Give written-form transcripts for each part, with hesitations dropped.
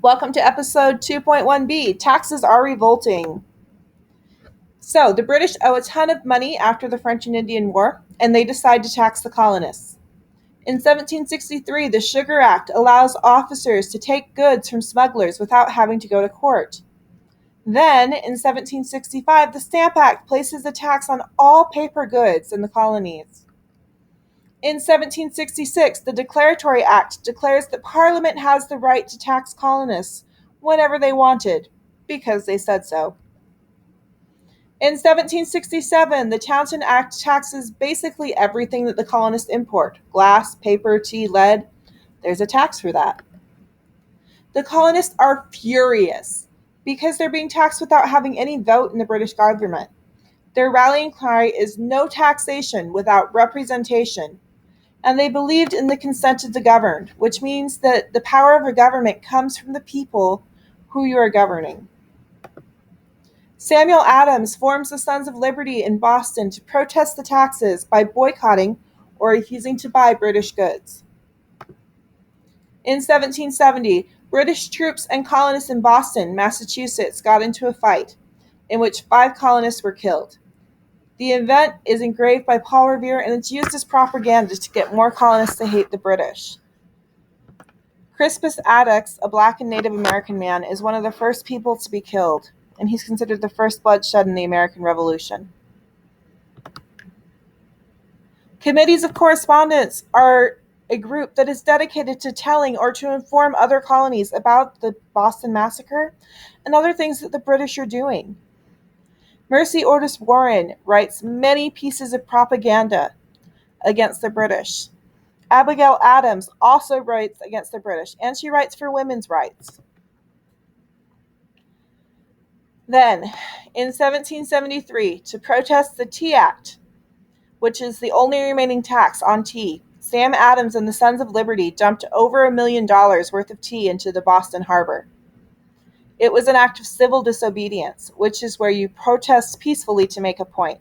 Welcome to episode 2.1b. Taxes are revolting. So, the British owe a ton of money after the French and Indian War, and they decide to tax the colonists. In 1763, the Sugar Act allows officers to take goods from smugglers without having to go to court. Then, in 1765, the Stamp Act places a tax on all paper goods in the colonies. In 1766, the Declaratory Act declares that Parliament has the right to tax colonists whenever they wanted, because they said so. In 1767, the Townshend Act taxes basically everything that the colonists import: glass, paper, tea, lead. There's a tax for that. The colonists are furious because they're being taxed without having any vote in the British government. Their rallying cry is no taxation without representation. And they believed in the consent of the governed, which means that the power of a government comes from the people who you are governing. Samuel Adams forms the Sons of Liberty in Boston to protest the taxes by boycotting or refusing to buy British goods. In 1770, British troops and colonists in Boston, Massachusetts, got into a fight in which 5 colonists were killed. The event is engraved by Paul Revere, and it's used as propaganda to get more colonists to hate the British. Crispus Attucks, a black and Native American man, is one of the first people to be killed, and he's considered the first bloodshed in the American Revolution. Committees of Correspondence are a group that is dedicated to telling or to inform other colonies about the Boston Massacre and other things that the British are doing. Mercy Otis Warren writes many pieces of propaganda against the British. Abigail Adams also writes against the British, and she writes for women's rights. Then, in 1773, to protest the Tea Act, which is the only remaining tax on tea, Sam Adams and the Sons of Liberty dumped over $1 million worth of tea into the Boston harbor. It was an act of civil disobedience, which is where you protest peacefully to make a point.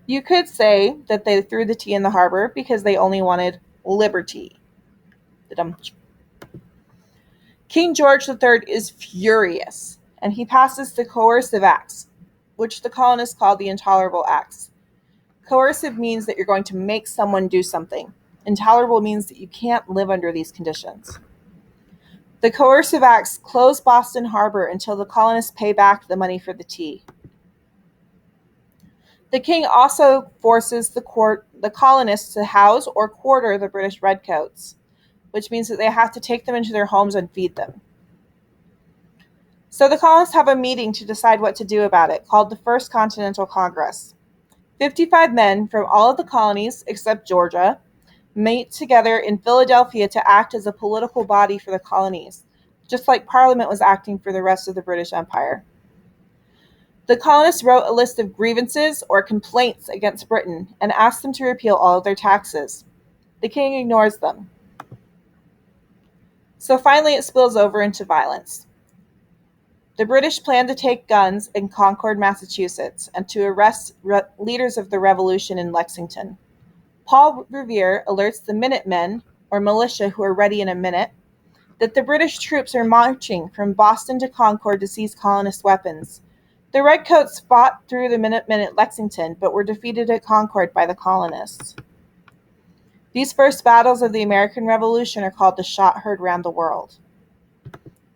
You could say that they threw the tea in the harbor because they only wanted liberty. King George III is furious, and he passes the Coercive Acts, which the colonists called the Intolerable Acts. Coercive means that you're going to make someone do something. Intolerable means that you can't live under these conditions. The Coercive Acts close Boston Harbor until the colonists pay back the money for the tea. The king also forces the colonists to house or quarter the British redcoats, which means that they have to take them into their homes and feed them. So the colonists have a meeting to decide what to do about it, called the First Continental Congress. 55 men from all of the colonies, except Georgia, meet together in Philadelphia to act as a political body for the colonies, just like Parliament was acting for the rest of the British Empire. The colonists wrote a list of grievances or complaints against Britain and asked them to repeal all of their taxes. The king ignores them. So finally it spills over into violence. The British plan to take guns in Concord, Massachusetts, and to arrest leaders of the revolution in Lexington. Paul Revere alerts the Minutemen, or militia who are ready in a minute, that the British troops are marching from Boston to Concord to seize colonist weapons. The Redcoats fought through the Minutemen at Lexington, but were defeated at Concord by the colonists. These first battles of the American Revolution are called the Shot Heard Round the World.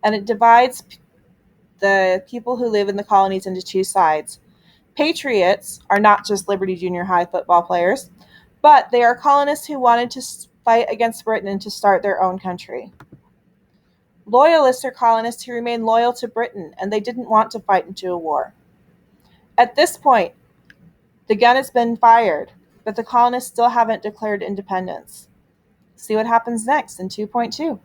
And it divides the people who live in the colonies into two sides. Patriots are not just Liberty Junior High football players, but they are colonists who wanted to fight against Britain and to start their own country. Loyalists are colonists who remain loyal to Britain, and they didn't want to fight into a war. At this point, the gun has been fired, but the colonists still haven't declared independence. See what happens next in 2.2.